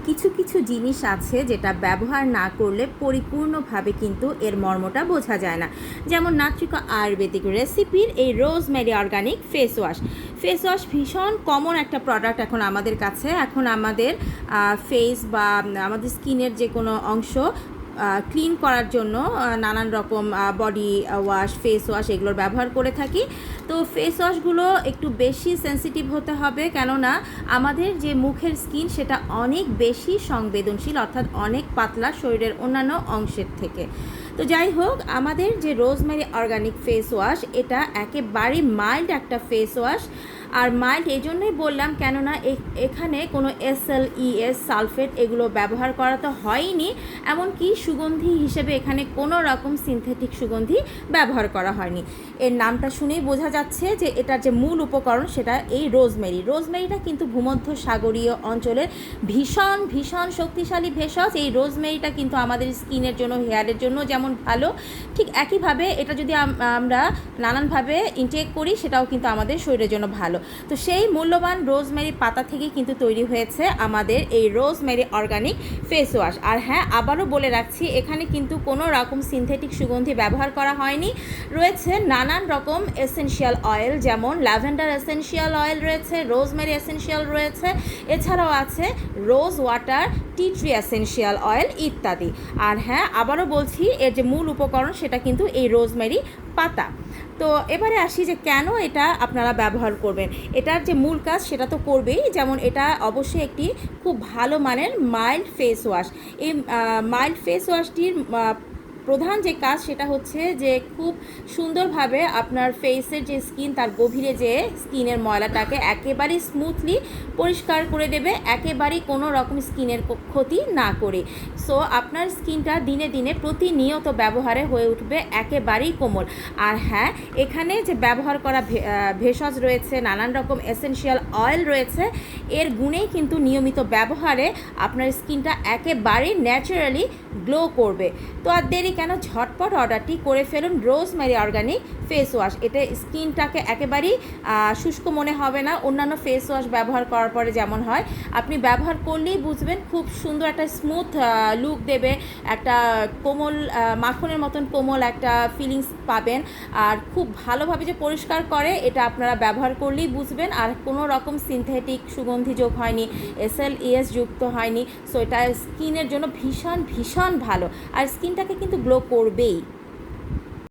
কিছু কিছু জিনিস আছে যেটা ব্যবহার না করলে পরিপূর্ণভাবে কিন্তু এর মর্মটা বোঝা যায় না। যেমন নাট্রিকা আয়ুর্বেদিক রেসিপির এই রোজমেরি অর্গানিক ফেস ওয়াশ ভীষণ কমন একটা প্রোডাক্ট এখন আমাদের কাছে। এখন আমাদের ফেস বা আমাদের স্কিনের যে কোনো অংশ ক্লিন করার জন্য নানান রকম বডি ওয়াশ, ফেস ওয়াশ এগুলোর ব্যবহার করে থাকি। তো ফেস ওয়াশগুলো একটু বেশি সেন্সিটিভ হতে হবে, কেননা আমাদের যে মুখের স্কিন সেটা অনেক বেশি সংবেদনশীল, অর্থাৎ অনেক পাতলা শরীরের অন্যান্য অংশের থেকে। তো যাই হোক, আমাদের যে রোজমেরি অর্গানিক ফেস ওয়াশ এটা একেবারেই মাইল্ড একটা ফেস ওয়াশ। আর মাইল্ড এই জন্যই বললাম কেননা এখানে কোনো SLES সালফেট এগুলো ব্যবহার করা তো হয়নি, এমনকি সুগন্ধি হিসেবে এখানে কোনো রকম সিনথেটিক সুগন্ধি ব্যবহার করা হয়নি। এর নামটা শুনেই বোঝা যাচ্ছে যে এটার যে মূল উপকরণ সেটা এই রোজমেরিটা কিন্তু ভূমধ্য সাগরীয় অঞ্চলের ভীষণ ভীষণ শক্তিশালী ভেষজ। এই রোজমেরিটা কিন্তু আমাদের স্কিনের জন্য, হেয়ারের জন্য যেমন ভালো, ঠিক একইভাবে এটা যদি আমরা নানানভাবে ইনটেক করি সেটাও কিন্তু আমাদের শরীরের জন্য ভালো। তো সেই মূল্যবান রোজমেরি পাতা থেকেই কিন্তু তৈরি হয়েছে আমাদের এই রোজমেরি অর্গানিক ফেস ওয়াশ। আর হ্যাঁ, আবারও বলে রাখছি, এখানে কিন্তু কোনো রকম সিনথেটিক সুগন্ধি ব্যবহার করা হয়নি। রয়েছে নানান রকম এসেনশিয়াল অয়েল, যেমন ল্যাভেন্ডার এসেনশিয়াল অয়েল রয়েছে, রোজমেরি এসেনশিয়াল রয়েছে, এছাড়াও আছে rose water, tea tree essential oil ইত্যাদি। আর হ্যাঁ, আবারও বলছি, এর যে মূল উপকরণ সেটা কিন্তু এই রোজমেরি পাতা। তো এবারে আসি যে কেন এটা আপনারা ব্যবহার করবেন। এটার যে মূল কাজ সেটা তো করবেই, যেমন এটা অবশ্যই একটি খুব ভালো মানের মাইল্ড ফেস ওয়াশ। এই মাইল্ড ফেস ওয়াশটির প্রধান যে কাজ সেটা হচ্ছে যে খুব সুন্দরভাবে আপনার ফেসের যে স্কিন তার গভীরে যে স্কিনের ময়লাটাকে একেবারেই স্মুথলি পরিষ্কার করে দেবে, একেবারেই কোনো রকম স্কিনের ক্ষতি না করে। সো আপনার স্কিনটা দিনে দিনে প্রতিনিয়ত ব্যবহারে হয়ে উঠবে একেবারেই কোমল। আর হ্যাঁ, এখানে যে ব্যবহার করা ভেষজ রয়েছে, নানান রকম এসেনশিয়াল অয়েল রয়েছে, এর গুণেই কিন্তু নিয়মিত ব্যবহারে আপনার স্কিনটা একেবারেই ন্যাচারালি গ্লো করবে। তো আর দেরি কেন, ঝটপট অর্ডারটি করে ফেলুন রোজমেরি অর্গানিক ফেস ওয়াশ। এতে স্কিনটাকে একেবারেই শুষ্ক মনে হবে না। অন্যান্য ফেস ওয়াশ ব্যবহার করার পরে যেমন হয়, আপনি ব্যবহার করলেই বুঝবেন খুব সুন্দর একটা স্মুথ লুক দেবে, একটা কোমল মাখনের মতন কোমল একটা ফিলিংস পাবেন, আর খুব ভালোভাবে যে পরিষ্কার করে এটা আপনারা ব্যবহার করলেই বুঝবেন। আর কোনো রকম সিনথেটিক সুগন্ধি যোগ হয়নি, SLES যুক্ত হয়নি। সো এটা স্কিনের জন্য ভীষণ ভীষণ ভালো, আর স্কিনটাকে কিন্তু গ্লো করবেই।